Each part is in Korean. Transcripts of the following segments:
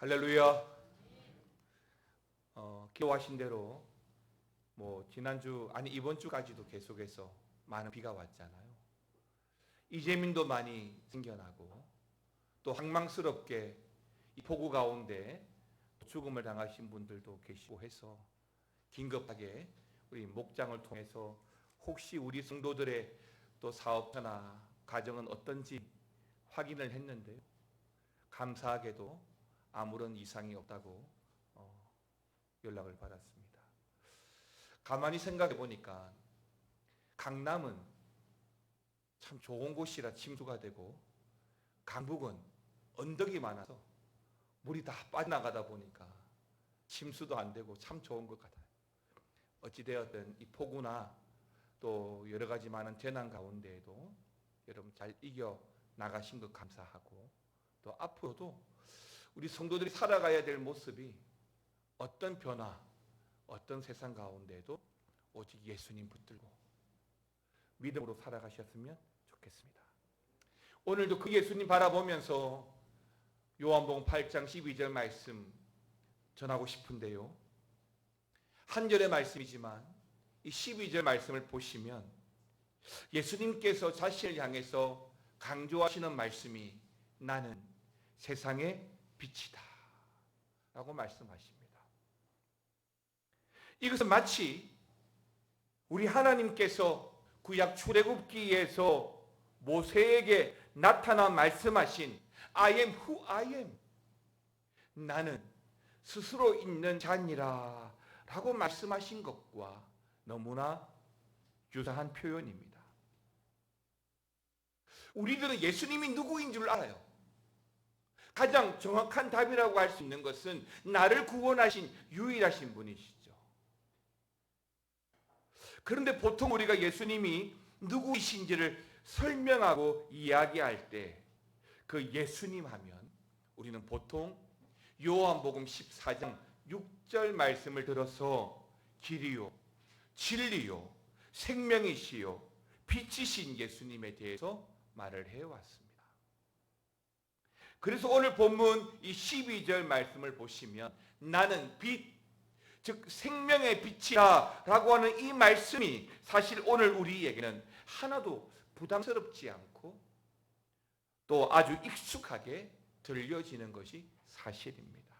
할렐루야. 기도하신 대로 지난주 이번 주까지도 계속해서 많은 비가 왔잖아요. 이재민도 많이 생겨나고 또 황망스럽게 이 폭우 가운데 죽음을 당하신 분들도 계시고 해서 긴급하게 우리 목장을 통해서 혹시 우리 성도들의 또 사업처나 가정은 어떤지 확인을 했는데요. 감사하게도 아무런 이상이 없다고 연락을 받았습니다. 가만히 생각해 보니까 강남은 참 좋은 곳이라 침수가 되고 강북은 언덕이 많아서 물이 다 빠져나가다 보니까 침수도 안 되고 참 좋은 것 같아요. 어찌되었든 이 폭우나 또 여러 가지 많은 재난 가운데에도 여러분 잘 이겨 나가신 것 감사하고 또 앞으로도 우리 성도들이 살아가야 될 모습이 어떤 변화, 어떤 세상 가운데에도 오직 예수님 붙들고 믿음으로 살아가셨으면 좋겠습니다. 오늘도 그 예수님 바라보면서 요한복음 8장 12절 말씀 전하고 싶은데요. 한 절의 말씀이지만 이 12절 말씀을 보시면 예수님께서 자신을 향해서 강조하시는 말씀이 나는 세상의 빛이다 라고 말씀하십니다. 이것은 마치 우리 하나님께서 구약 출애굽기에서 모세에게 나타나 말씀하신 I am who I am, 나는 스스로 있는 자니라 라고 말씀하신 것과 너무나 유사한 표현입니다. 우리들은 예수님이 누구인 줄 알아요. 가장 정확한 답이라고 할 수 있는 것은 나를 구원하신 유일하신 분이시죠. 그런데 보통 우리가 예수님이 누구이신지를 설명하고 이야기할 때 그 예수님 하면 우리는 보통 요한복음 14장 6절 말씀을 들어서 길이요 진리요 생명이시요 빛이신 예수님에 대해서 말을 해왔습니다. 그래서 오늘 본문 이 12절 말씀을 보시면 나는 빛, 즉 생명의 빛이다 라고 하는 이 말씀이 사실 오늘 우리에게는 하나도 부담스럽지 않고 또 아주 익숙하게 들려지는 것이 사실입니다.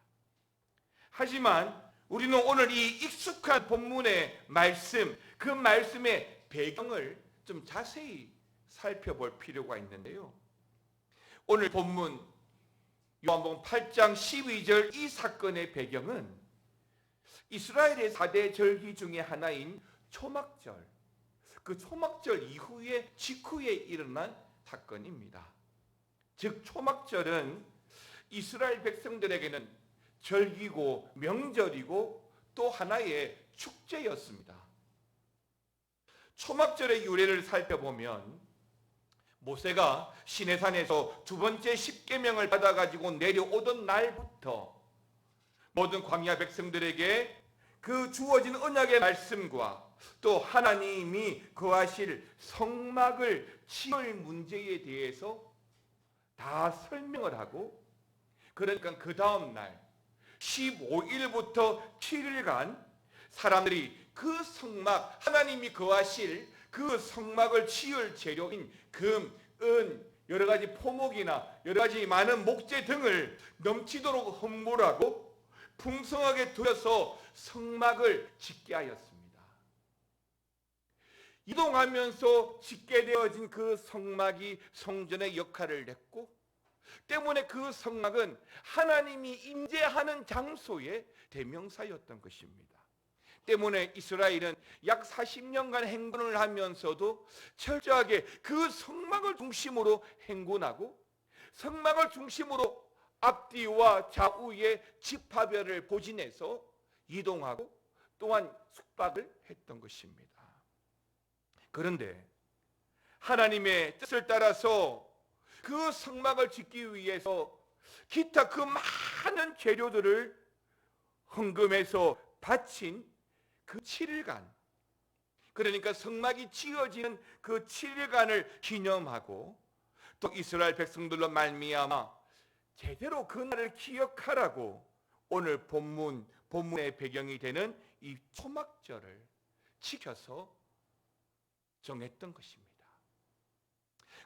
하지만 우리는 오늘 이 익숙한 본문의 말씀, 그 말씀의 배경을 좀 자세히 살펴볼 필요가 있는데요. 오늘 본문 요한복음 8장 12절 이 사건의 배경은 이스라엘의 4대 절기 중에 하나인 초막절, 그 초막절 이후에 직후에 일어난 사건입니다. 즉 초막절은 이스라엘 백성들에게는 절기고 명절이고 또 하나의 축제였습니다. 초막절의 유래를 살펴보면 모세가 시내산에서 두 번째 십계명을 받아가지고 내려오던 날부터 모든 광야 백성들에게 그 주어진 언약의 말씀과 또 하나님이 거하실 성막을 지을 문제에 대해서 다 설명을 하고, 그러니까 그 다음 날 15일부터 7일간 사람들이 그 성막, 하나님이 거하실 그 성막을 지을 재료인 금, 은, 여러 가지 포목이나 여러 가지 많은 목재 등을 넘치도록 헌물하고 풍성하게 들여서 성막을 짓게 하였습니다. 이동하면서 짓게 되어진 그 성막이 성전의 역할을 했고, 때문에 그 성막은 하나님이 임재하는 장소의 대명사였던 것입니다. 때문에 이스라엘은 약 40년간 행군을 하면서도 철저하게 그 성막을 중심으로 행군하고 성막을 중심으로 앞뒤와 좌우의 지파별을 보진해서 이동하고 또한 숙박을 했던 것입니다. 그런데 하나님의 뜻을 따라서 그 성막을 짓기 위해서 기타 그 많은 재료들을 헌금해서 바친 그 7일간, 그러니까 성막이 지어지는 그 7일간을 기념하고 또 이스라엘 백성들로 말미암아 제대로 그날을 기억하라고 오늘 본문의 배경이 되는 이 초막절을 지켜서 정했던 것입니다.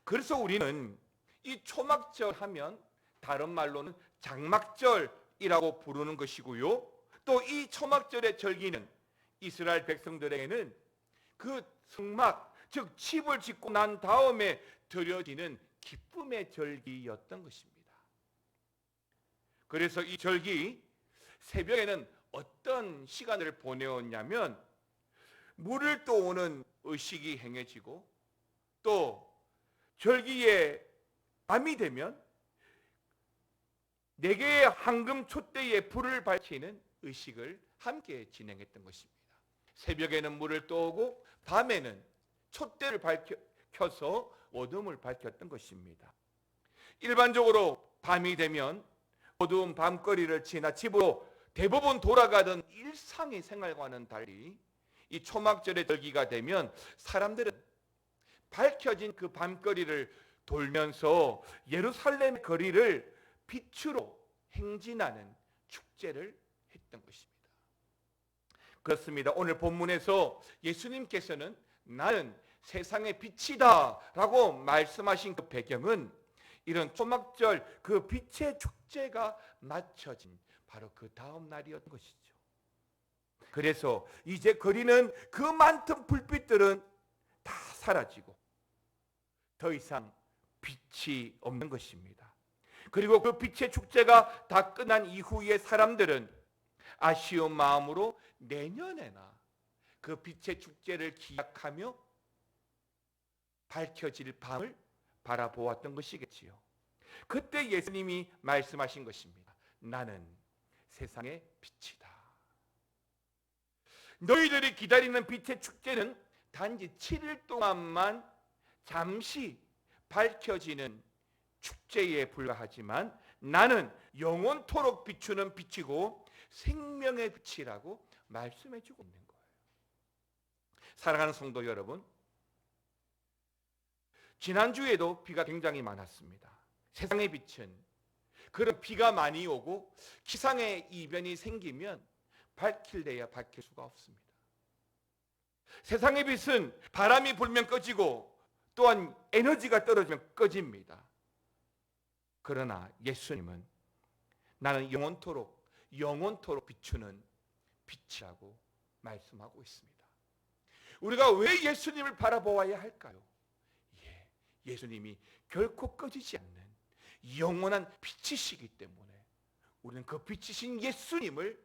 그래서 우리는 이 초막절 하면 다른 말로는 장막절이라고 부르는 것이고요. 또 이 초막절의 절기는 이스라엘 백성들에게는 그 성막, 즉 집을 짓고 난 다음에 드려지는 기쁨의 절기였던 것입니다. 그래서 이 절기 새벽에는 어떤 시간을 보내었냐면 물을 떠오는 의식이 행해지고 또 절기에 밤이 되면 4개의 황금 촛대에 불을 밝히는 의식을 함께 진행했던 것입니다. 새벽에는 물을 떠오고 밤에는 촛대를 켜서 어둠을 밝혔던 것입니다. 일반적으로 밤이 되면 어두운 밤거리를 지나 집으로 대부분 돌아가던 일상의 생활과는 달리 이 초막절의 절기가 되면 사람들은 밝혀진 그 밤거리를 돌면서 예루살렘 거리를 빛으로 행진하는 축제를 했던 것입니다. 그렇습니다. 오늘 본문에서 예수님께서는 나는 세상의 빛이다 라고 말씀하신 그 배경은 이런 초막절 그 빛의 축제가 맞춰진 바로 그 다음 날이었던 것이죠. 그래서 이제 거리는 그 많던 불빛들은 다 사라지고 더 이상 빛이 없는 것입니다. 그리고 그 빛의 축제가 다 끝난 이후에 사람들은 아쉬운 마음으로 내년에나 그 빛의 축제를 기약하며 밝혀질 밤을 바라보았던 것이겠지요. 그때 예수님이 말씀하신 것입니다. 나는 세상의 빛이다. 너희들이 기다리는 빛의 축제는 단지 7일 동안만 잠시 밝혀지는 축제에 불과하지만 나는 영원토록 비추는 빛이고 생명의 빛이라고 말씀해 주고 있는 거예요. 사랑하는 성도 여러분, 지난주에도 비가 굉장히 많았습니다. 세상의 빛은 그런 비가 많이 오고 기상의 이변이 생기면 밝힐래야 밝힐 수가 없습니다. 세상의 빛은 바람이 불면 꺼지고 또한 에너지가 떨어지면 꺼집니다. 그러나 예수님은 나는 영원토록 비추는 빛이라고 말씀하고 있습니다. 우리가 왜 예수님을 바라보아야 할까요? 예수님이 결코 꺼지지 않는 영원한 빛이시기 때문에 우리는 그 빛이신 예수님을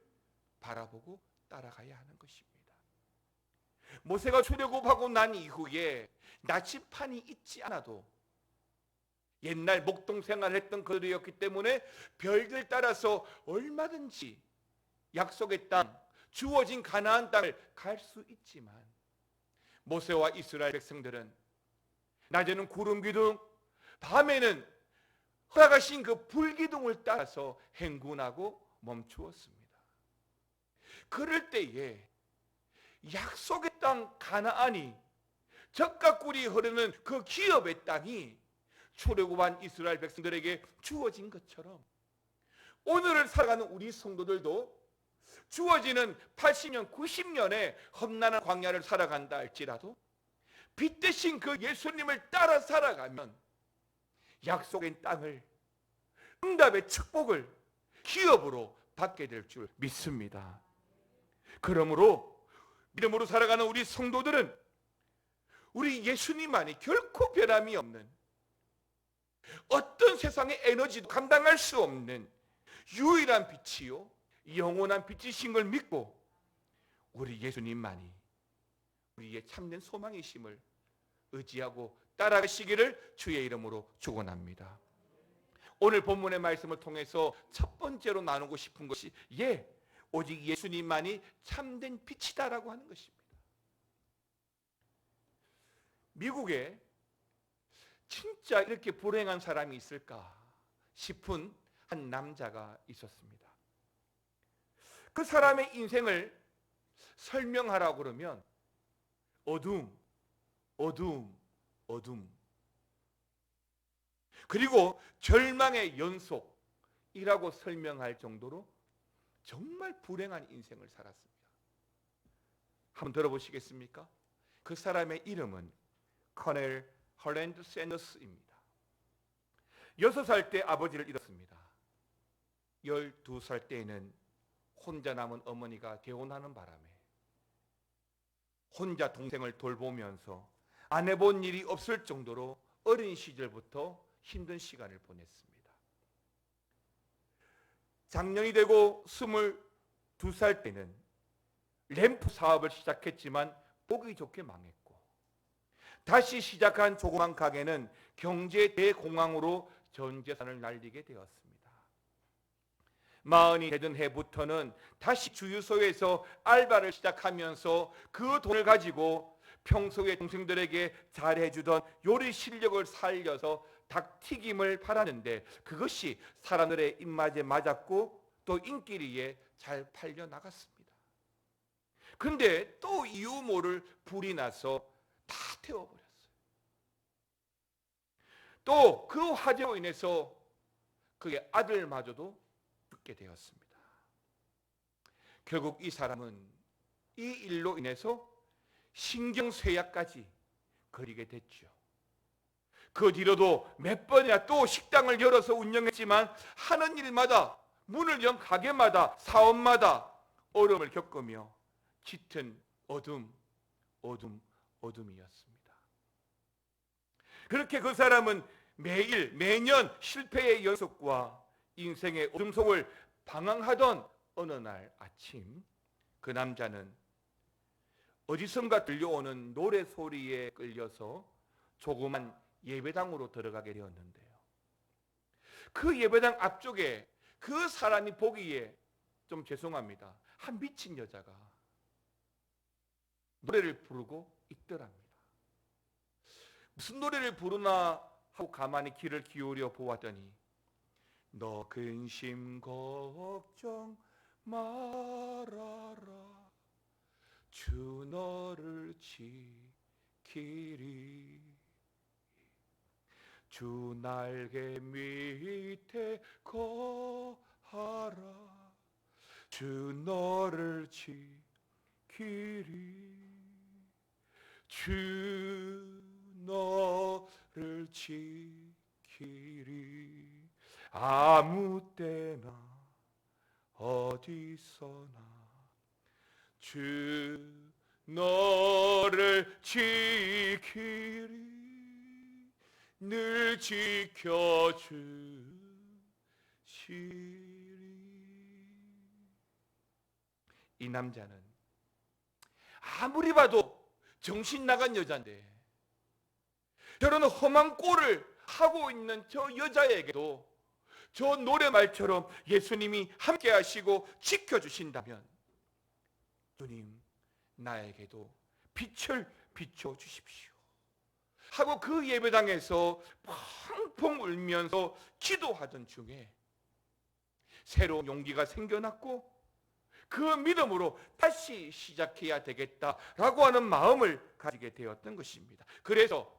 바라보고 따라가야 하는 것입니다. 모세가 출애굽하고 난 이후에 나치판이 있지 않아도 옛날 목동 생활을 했던 그들이었기 때문에 별들 따라서 얼마든지 약속의 땅, 주어진 가나안 땅을 갈 수 있지만 모세와 이스라엘 백성들은 낮에는 구름 기둥, 밤에는 허락하신 그 불기둥을 따라서 행군하고 멈추었습니다. 그럴 때에 약속의 땅 가나안이 젖과 꿀이 흐르는 그 기업의 땅이 출애굽한 이스라엘 백성들에게 주어진 것처럼 오늘을 살아가는 우리 성도들도 주어지는 80년, 90년의 험난한 광야를 살아간다 할지라도 빛 대신 그 예수님을 따라 살아가면 약속의 땅을, 응답의 축복을 기업으로 받게 될 줄 믿습니다. 그러므로 믿음으로 살아가는 우리 성도들은 우리 예수님만이 결코 변함이 없는, 어떤 세상의 에너지도 감당할 수 없는 유일한 빛이요 영원한 빛이신 걸 믿고 우리 예수님만이 우리의 참된 소망이심을 의지하고 따라가시기를 주의 이름으로 축원합니다. 오늘 본문의 말씀을 통해서 첫 번째로 나누고 싶은 것이 오직 예수님만이 참된 빛이다라고 하는 것입니다. 미국에 진짜 이렇게 불행한 사람이 있을까 싶은 한 남자가 있었습니다. 그 사람의 인생을 설명하라고 그러면 어둠, 그리고 절망의 연속, 이라고 설명할 정도로 정말 불행한 인생을 살았습니다. 한번 들어보시겠습니까? 그 사람의 이름은 커넬 헐랜드 샌더스입니다. 6살 때 아버지를 잃었습니다. 12살 때에는 혼자 남은 어머니가 개혼하는 바람에 혼자 동생을 돌보면서 안 해본 일이 없을 정도로 어린 시절부터 힘든 시간을 보냈습니다. 장년이 되고 22살 때는 램프 사업을 시작했지만 보기 좋게 망했고, 다시 시작한 조그만 가게는 경제 대공황으로 전 재산을 날리게 되었습니다. 40이 되던 해부터는 다시 주유소에서 알바를 시작하면서 그 돈을 가지고 평소에 동생들에게 잘해주던 요리 실력을 살려서 닭튀김을 팔았는데 그것이 사람들의 입맛에 맞았고 또 인기리에 잘 팔려나갔습니다. 그런데 또 이유 모를 불이 나서 다 태워버렸어요. 또 그 화재로 인해서 그의 아들마저도 죽게 되었습니다. 결국 이 사람은 이 일로 인해서 신경쇠약까지 걸리게 됐죠. 그 뒤로도 몇 번이나 또 식당을 열어서 운영했지만 하는 일마다, 문을 연 가게마다, 사업마다 어려움을 겪으며 짙은 어둠이었습니다. 그렇게 그 사람은 매년 실패의 연속과 인생의 어둠 속을 방황하던 어느 날 아침, 그 남자는 어디선가 들려오는 노래 소리에 끌려서 조그만 예배당으로 들어가게 되었는데요. 그 예배당 앞쪽에 그 사람이 보기에 좀 죄송합니다, 한 미친 여자가 노래를 부르고 있더랍니다. 무슨 노래를 부르나 하고 가만히 귀를 기울여 보았더니 너 근심 걱정 말아라, 주 너를 지키리, 주 날개 밑에 거하라, 주 너를 지키리, 주 너를 지키리, 아무 때나 어디서나 주 너를 지키리, 늘 지켜주시리. 이 남자는 아무리 봐도 정신 나간 여자인데 저런 험한 꼴을 하고 있는 저 여자에게도 저 노래말처럼 예수님이 함께 하시고 지켜주신다면 주님, 나에게도 빛을 비춰주십시오 하고 그 예배당에서 펑펑 울면서 기도하던 중에 새로운 용기가 생겨났고 그 믿음으로 다시 시작해야 되겠다라고 하는 마음을 가지게 되었던 것입니다. 그래서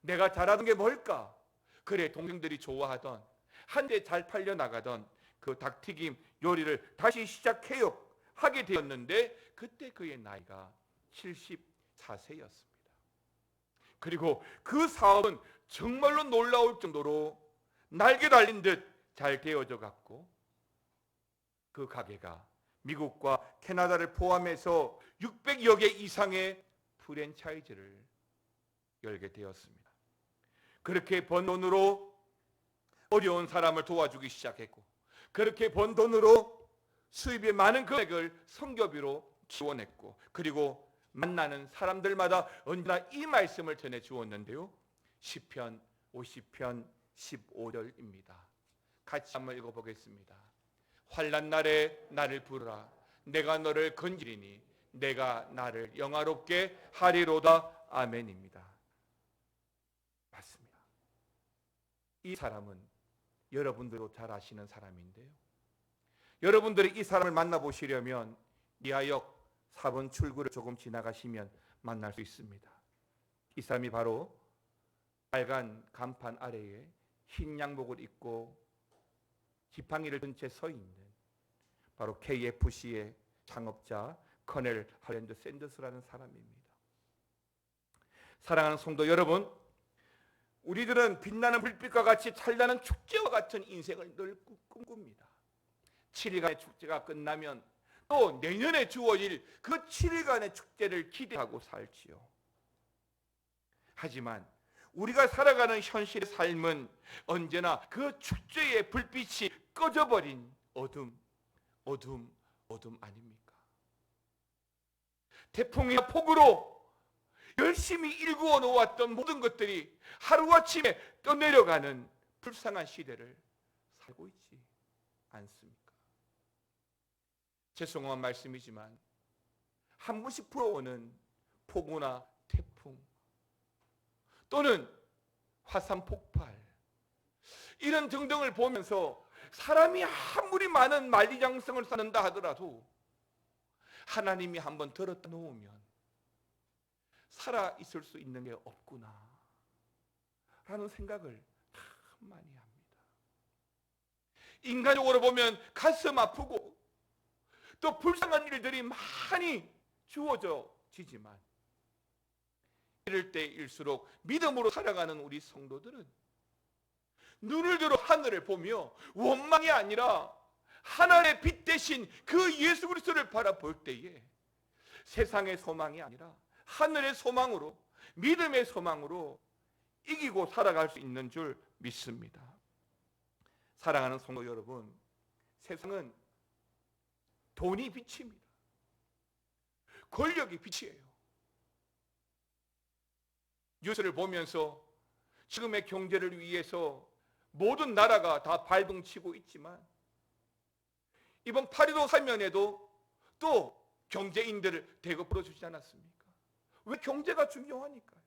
내가 잘하는 게 뭘까? 그래, 동생들이 좋아하던, 한때 잘 팔려나가던 그 닭튀김 요리를 다시 시작해요 하게 되었는데 그때 그의 나이가 74세였습니다. 그리고 그 사업은 정말로 놀라울 정도로 날개 달린 듯 잘 되어져 갔고 그 가게가 미국과 캐나다를 포함해서 600여 개 이상의 프랜차이즈를 열게 되었습니다. 그렇게 번 돈으로 어려운 사람을 도와주기 시작했고 그렇게 번 돈으로 수입의 많은 금액을 선교비로 지원했고 그리고 만나는 사람들마다 언제나 이 말씀을 전해 주었는데요. 시편 50편 15절입니다. 같이 한번 읽어보겠습니다. 환난 날에 나를 부르라, 내가 너를 건지리니 내가 나를 영화롭게 하리로다. 아멘입니다. 맞습니다. 이 사람은 여러분들도 잘 아시는 사람인데요. 여러분들이 이 사람을 만나보시려면 미아역 4번 출구를 조금 지나가시면 만날 수 있습니다. 이 사람이 바로 빨간 간판 아래에 흰 양복을 입고 지팡이를 든 채 서 있는 바로 KFC의 창업자 커넬 할랜드 샌더스라는 사람입니다. 사랑하는 성도 여러분, 우리들은 빛나는 불빛과 같이 찬란한 축제와 같은 인생을 늘 꿈꿉니다. 7일간의 축제가 끝나면 또 내년에 주어질 그 7일간의 축제를 기대하고 살지요. 하지만 우리가 살아가는 현실의 삶은 언제나 그 축제의 불빛이 꺼져버린 어둠 아닙니까? 태풍이나 폭우로 열심히 일구어 놓았던 모든 것들이 하루아침에 떠내려가는 불쌍한 시대를 살고 있지 않습니까? 죄송한 말씀이지만 한 번씩 불어오는 폭우나 태풍 또는 화산 폭발 이런 등등을 보면서 사람이 아무리 많은 만리장성을 쌓는다 하더라도 하나님이 한번 들었다 놓으면 살아 있을 수 있는 게 없구나 라는 생각을 참 많이 합니다. 인간적으로 보면 가슴 아프고 또 불쌍한 일들이 많이 주어지지만 이럴 때일수록 믿음으로 살아가는 우리 성도들은 눈을 들어 하늘을 보며 원망이 아니라 하나님의 빛 대신 그 예수 그리스도를 바라볼 때에 세상의 소망이 아니라 하늘의 소망으로 믿음의 소망으로 이기고 살아갈 수 있는 줄 믿습니다. 사랑하는 성도 여러분, 세상은 돈이 빛입니다. 권력이 빛이에요. 뉴스를 보면서 지금의 경제를 위해서 모든 나라가 다 발등치고 있지만 이번 8.15 사면에도 또 경제인들을 대거 풀어주지 않았습니까? 왜? 경제가 중요하니까요.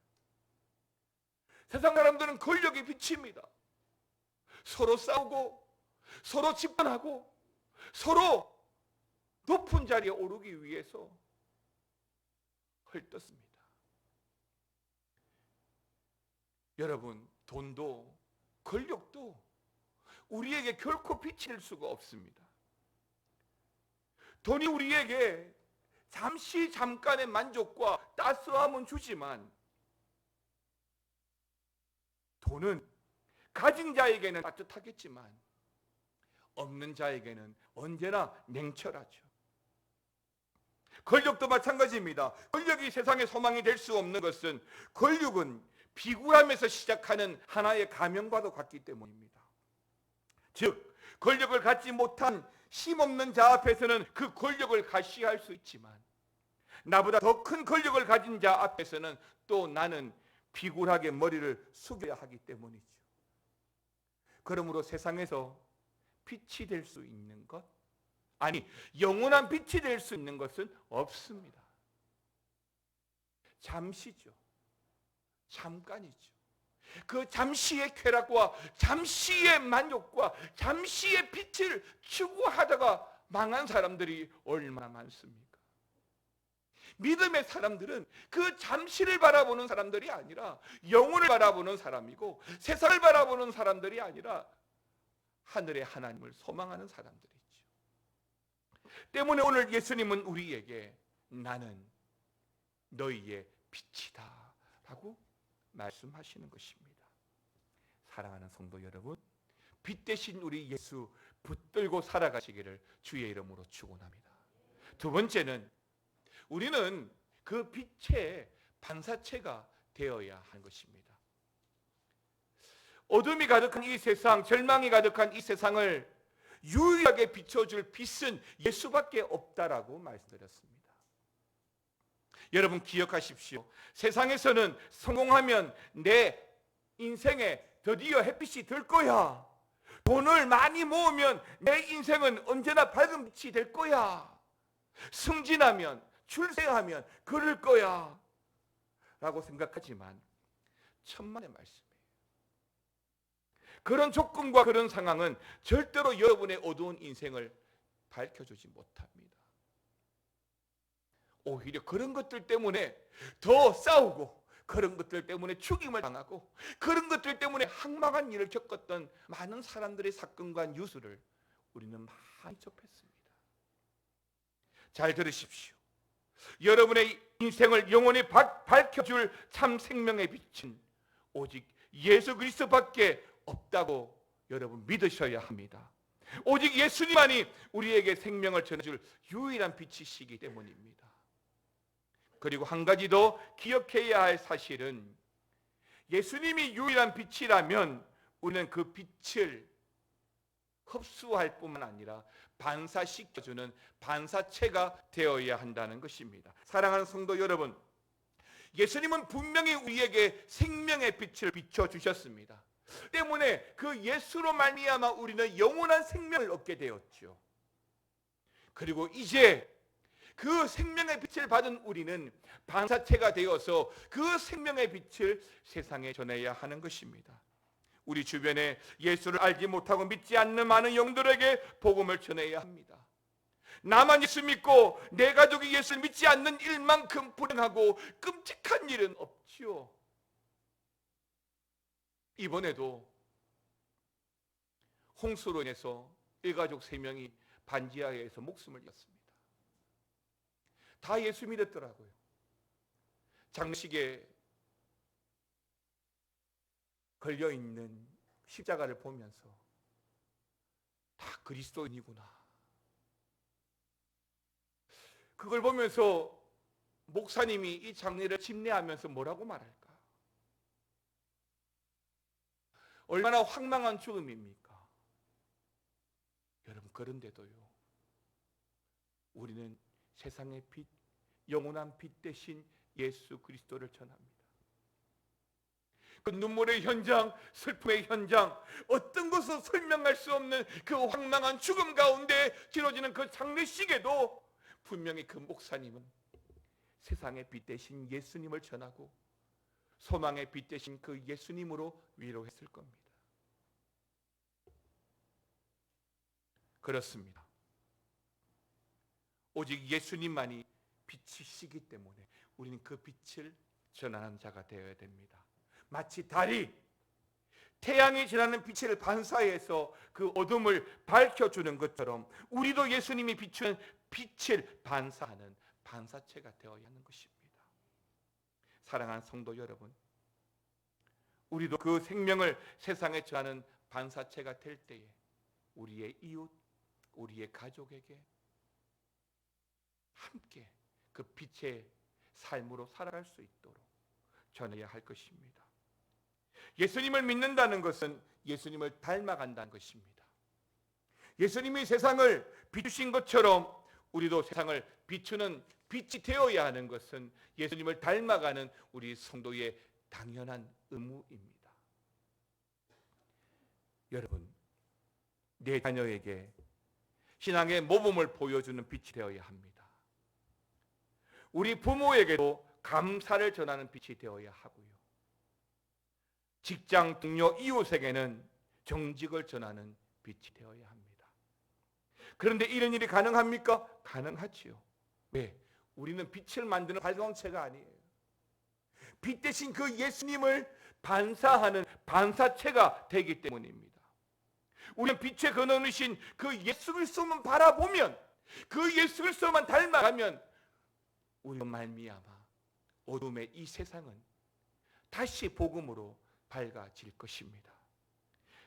세상 사람들은 권력이 빛입니다. 서로 싸우고 서로 집권하고 서로 높은 자리에 오르기 위해서 헐떴습니다. 여러분, 돈도 권력도 우리에게 결코 빛이 될 수가 없습니다. 돈이 우리에게 잠깐의 만족과 따스함은 주지만 돈은 가진 자에게는 따뜻하겠지만 없는 자에게는 언제나 냉철하죠. 권력도 마찬가지입니다. 권력이 세상의 소망이 될 수 없는 것은 권력은 비굴함에서 시작하는 하나의 가면과도 같기 때문입니다. 즉, 권력을 갖지 못한 힘없는 자 앞에서는 그 권력을 가시할 수 있지만 나보다 더 큰 권력을 가진 자 앞에서는 또 나는 비굴하게 머리를 숙여야 하기 때문이죠. 그러므로 세상에서 빛이 될 수 있는 것, 아니 영원한 빛이 될 수 있는 것은 없습니다. 잠시죠. 잠깐이죠. 그 잠시의 쾌락과 잠시의 만족과 잠시의 빛을 추구하다가 망한 사람들이 얼마나 많습니까? 믿음의 사람들은 그 잠시를 바라보는 사람들이 아니라 영혼을 바라보는 사람이고 세상을 바라보는 사람들이 아니라 하늘의 하나님을 소망하는 사람들이죠. 때문에 오늘 예수님은 우리에게 나는 너희의 빛이다 라고 말씀하시는 것입니다. 사랑하는 성도 여러분, 빛 대신 우리 예수 붙들고 살아가시기를 주의 이름으로 축원합니다. 두 번째는 우리는 그 빛의 반사체가 되어야 하는 것입니다. 어둠이 가득한 이 세상, 절망이 가득한 이 세상을 유일하게 비춰줄 빛은 예수밖에 없다라고 말씀드렸습니다. 여러분 기억하십시오. 세상에서는 성공하면 내 인생에 드디어 햇빛이 들 거야. 돈을 많이 모으면 내 인생은 언제나 밝은 빛이 될 거야. 승진하면, 출세하면 그럴 거야 라고 생각하지만 천만의 말씀이에요. 그런 조건과 그런 상황은 절대로 여러분의 어두운 인생을 밝혀주지 못합니다. 오히려 그런 것들 때문에 더 싸우고 그런 것들 때문에 죽임을 당하고 그런 것들 때문에 황망한 일을 겪었던 많은 사람들의 사건과 뉴스를 우리는 많이 접했습니다. 잘 들으십시오. 여러분의 인생을 영원히 밝혀줄 참 생명의 빛은 오직 예수 그리스도밖에 없다고 여러분 믿으셔야 합니다. 오직 예수님만이 우리에게 생명을 전해줄 유일한 빛이시기 때문입니다. 그리고 한 가지 더 기억해야 할 사실은 예수님이 유일한 빛이라면 우리는 그 빛을 흡수할 뿐만 아니라 반사시켜주는 반사체가 되어야 한다는 것입니다. 사랑하는 성도 여러분, 예수님은 분명히 우리에게 생명의 빛을 비춰주셨습니다. 때문에 그 예수로 말미암아 우리는 영원한 생명을 얻게 되었죠. 그리고 이제 그 생명의 빛을 받은 우리는 반사체가 되어서 그 생명의 빛을 세상에 전해야 하는 것입니다. 우리 주변에 예수를 알지 못하고 믿지 않는 많은 영들에게 복음을 전해야 합니다. 나만 예수 믿고 내 가족이 예수를 믿지 않는 일만큼 불행하고 끔찍한 일은 없지요. 이번에도 홍수로 인해서 일가족 3명이 반지하에서 목숨을 잃었습니다. 다 예수 믿었더라고요. 장식에 걸려있는 십자가를 보면서 다 그리스도인이구나. 그걸 보면서 목사님이 이 장례를 집례하면서 뭐라고 말할까? 얼마나 황망한 죽음입니까? 여러분, 그런데도요, 우리는 세상의 빛, 영원한 빛 대신 예수 그리스도를 전합니다. 그 눈물의 현장, 슬픔의 현장, 어떤 것으로 설명할 수 없는 그 황망한 죽음 가운데 치러지는 그 장례식에도 분명히 그 목사님은 세상의 빛 대신 예수님을 전하고 소망의 빛 대신 그 예수님으로 위로했을 겁니다. 그렇습니다. 오직 예수님만이 빛이시기 때문에 우리는 그 빛을 전하는 자가 되어야 됩니다. 마치 달이 태양이 전하는 빛을 반사해서 그 어둠을 밝혀주는 것처럼 우리도 예수님이 비추는 빛을 반사하는 반사체가 되어야 하는 것입니다. 사랑하는 성도 여러분, 우리도 그 생명을 세상에 전하는 반사체가 될 때에 우리의 이웃, 우리의 가족에게 함께 그 빛의 삶으로 살아갈 수 있도록 전해야 할 것입니다. 예수님을 믿는다는 것은 예수님을 닮아간다는 것입니다. 예수님이 세상을 비추신 것처럼 우리도 세상을 비추는 빛이 되어야 하는 것은 예수님을 닮아가는 우리 성도의 당연한 의무입니다. 여러분, 내 자녀에게 신앙의 모범을 보여주는 빛이 되어야 합니다. 우리 부모에게도 감사를 전하는 빛이 되어야 하고요. 직장 동료 이웃에게는 정직을 전하는 빛이 되어야 합니다. 그런데 이런 일이 가능합니까? 가능하지요. 왜? 우리는 빛을 만드는 발광체가 아니에요. 빛 대신 그 예수님을 반사하는 반사체가 되기 때문입니다. 우리는 빛의 근원이신 그 예수 그리스도만 바라보면, 그 예수 그리스도만 닮아가면 우리로 말미암아 어둠의 이 세상은 다시 복음으로 밝아질 것입니다.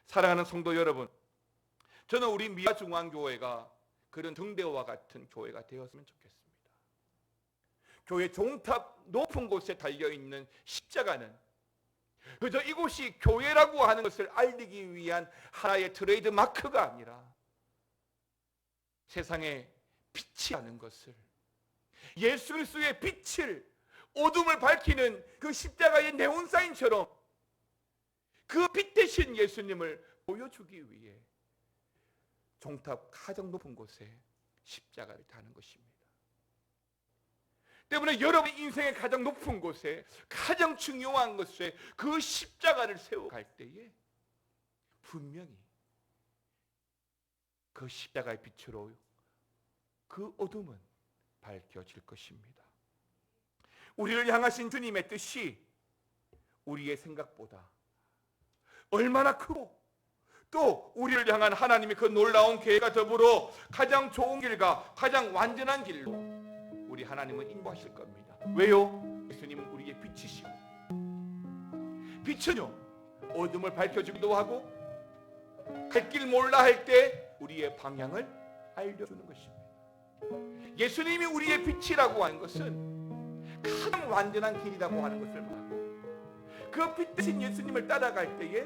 사랑하는 성도 여러분, 저는 우리 미아중앙교회가 그런 등대와 같은 교회가 되었으면 좋겠습니다. 교회 종탑 높은 곳에 달려있는 십자가는 그저 이곳이 교회라고 하는 것을 알리기 위한 하나의 트레이드 마크가 아니라 세상에 빛이라는 것을, 예수 그리스도의 빛을, 어둠을 밝히는 그 십자가의 네온사인처럼 그 빛 대신 예수님을 보여주기 위해 종탑 가장 높은 곳에 십자가를 다는 것입니다. 때문에 여러분 인생의 가장 높은 곳에, 가장 중요한 곳에 그 십자가를 세워갈 때에 분명히 그 십자가의 빛으로 그 어둠은 밝혀질 것입니다. 우리를 향하신 주님의 뜻이 우리의 생각보다 얼마나 크고 또 우리를 향한 하나님의 그 놀라운 계획과 더불어 가장 좋은 길과 가장 완전한 길로 우리 하나님은 인도하실 겁니다. 왜요? 예수님은 우리의 빛이시고, 빛은요 어둠을 밝혀주기도 하고 갈 길 몰라 할 때 우리의 방향을 알려주는 것입니다. 예수님이 우리의 빛이라고 하는 것은 가장 완전한 길이라고 하는 것을 말하고, 그 빛 대신 예수님을 따라갈 때에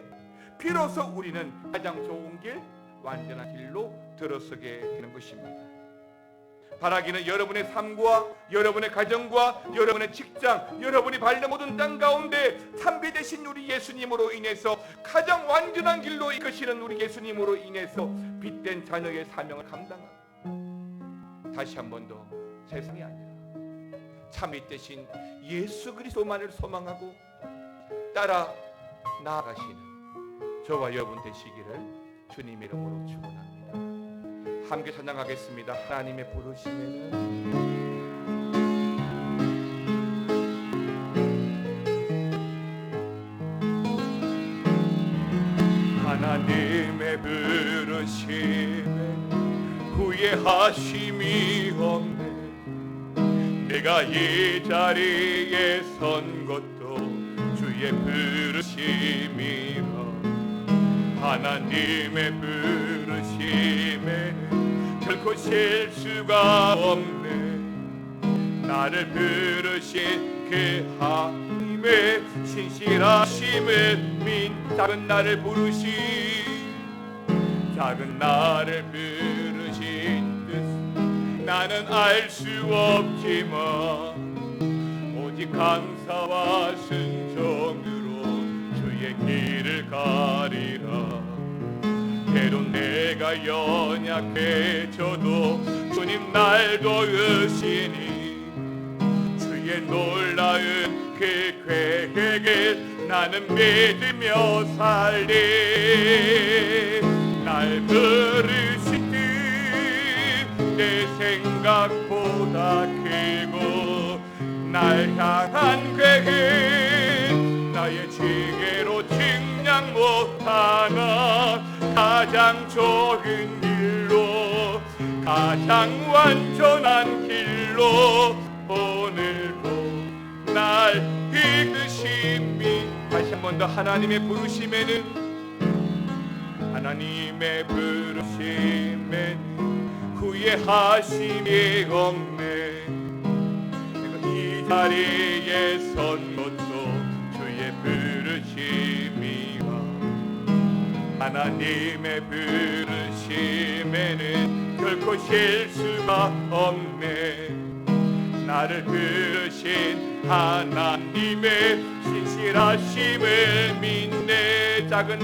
비로소 우리는 가장 좋은 길, 완전한 길로 들어서게 되는 것입니다. 바라기는 여러분의 삶과 여러분의 가정과 여러분의 직장, 여러분이 밟는 모든 땅 가운데 참비 되신 우리 예수님으로 인해서 가장 완전한 길로 이끄시는 우리 예수님으로 인해서 빛된 자녀의 사명을 감당하고, 다시 한 번 더 세상이 아니라 참빛 되신 예수 그리스도만을 소망하고 따라 나아가시는 저와 여러분 되시기를 주님 이름으로 축원합니다. 함께 찬양하겠습니다. 하나님의 부르심에는 하나님의 부르심에 후회하심이 없네. 내가 이 자리에 선 것도 주의 부르심이라. 하나님의 부르심에는 결코 실수가 없네. 나를 부르신 그 하나님의 신실하심을 민 작은 나를 부르신 작은 나를 부르신 뜻 나는 알 수 없지만 오직 감사와 순종으로 주의 길을 가리라. 때론 내가 연약해져도 주님 날 도우시니 주의 놀라운 그 계획을 나는 믿으며 살리. 날 부르신 듯 내 생각보다 크고 날 향한 계획 나의 지혜로 측량 못하나 가장 좋은 길로 가장 완전한 길로 오늘도 날 이끄심이. 다시 한 번 더 하나님의 부르심에는 하나님의 부르심에는 후회하심이 없네. 내가 이 자리에 선 것도 주의 부르심이라. 하나님의 부르심에는 결코 실수가 없네. 나를 부르신 하나님의 신실하심을 믿네. 작은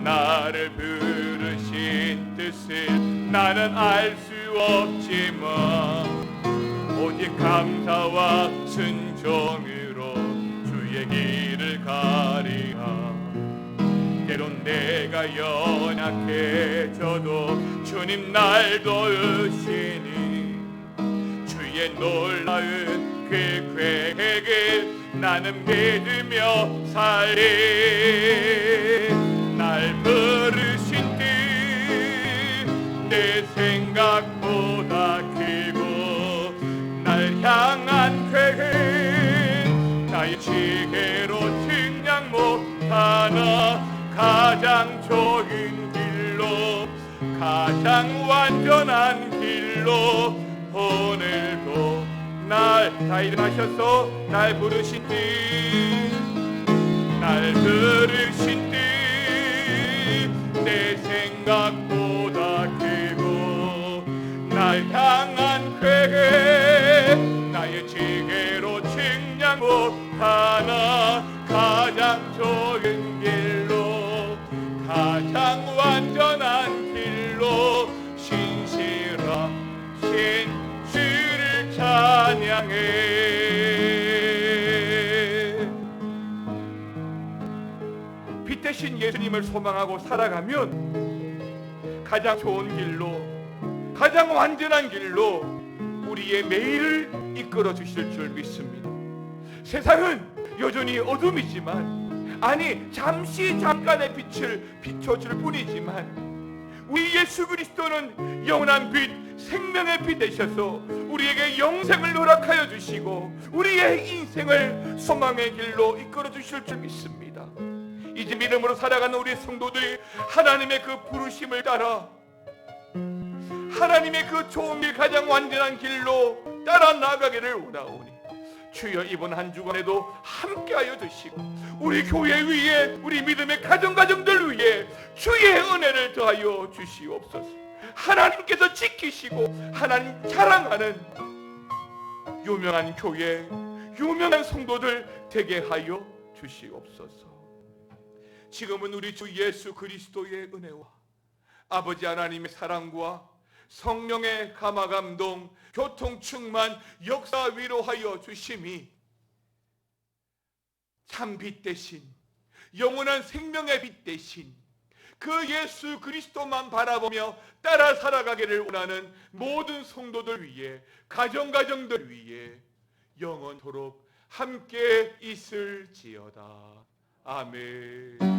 나를 부르신 뜻을 나는 알 수 없지만 오직 감사와 순종으로 주의 길을 가리라. 때론 내가 연약해져도 주님 날 도우시니 주의 놀라운 그 계획을 나는 믿으며 살리. 날 부르신 뜻 내 생각보다 크고 날 향한 계획 나의 지혜로 측량 못하나 가장 좋은 길로 가장 완전한 길로 오늘도 날 다 이름하셔서 날 부르신 뜻 날 부르신 뜻 내 생각보다 크고 날 향한 계획 나의 지혜로 측량 못하나 가장 좋은 길로 가장 완전한 길로 신실하신 주를 찬양해. 빛 대신 예수님을 소망하고 살아가면 가장 좋은 길로 가장 완전한 길로 우리의 매일을 이끌어 주실 줄 믿습니다. 세상은 여전히 어둠이지만 아니 잠시 잠깐의 빛을 비춰줄 뿐이지만 우리 예수 그리스도는 영원한 빛, 생명의 빛 되셔서 우리에게 영생을 허락하여 주시고 우리의 인생을 소망의 길로 이끌어 주실 줄 믿습니다. 이제 믿음으로 살아가는 우리 성도들이 하나님의 그 부르심을 따라 하나님의 그 좋은 길, 가장 완전한 길로 따라 나가기를 원하오니 주여 이번 한 주간에도 함께하여 주시고 우리 교회 위에, 우리 믿음의 가정들 위에 주의 은혜를 더하여 주시옵소서. 하나님께서 지키시고 하나님 자랑하는 유명한 교회, 유명한 성도들 되게 하여 주시옵소서. 지금은 우리 주 예수 그리스도의 은혜와 아버지 하나님의 사랑과 성령의 감화감동, 교통 충만, 역사 위로하여 주심이 참 빛 대신, 영원한 생명의 빛 대신 그 예수 그리스도만 바라보며 따라 살아가기를 원하는 모든 성도들 위해, 가정들 위해 영원토록 함께 있을지어다. 아멘.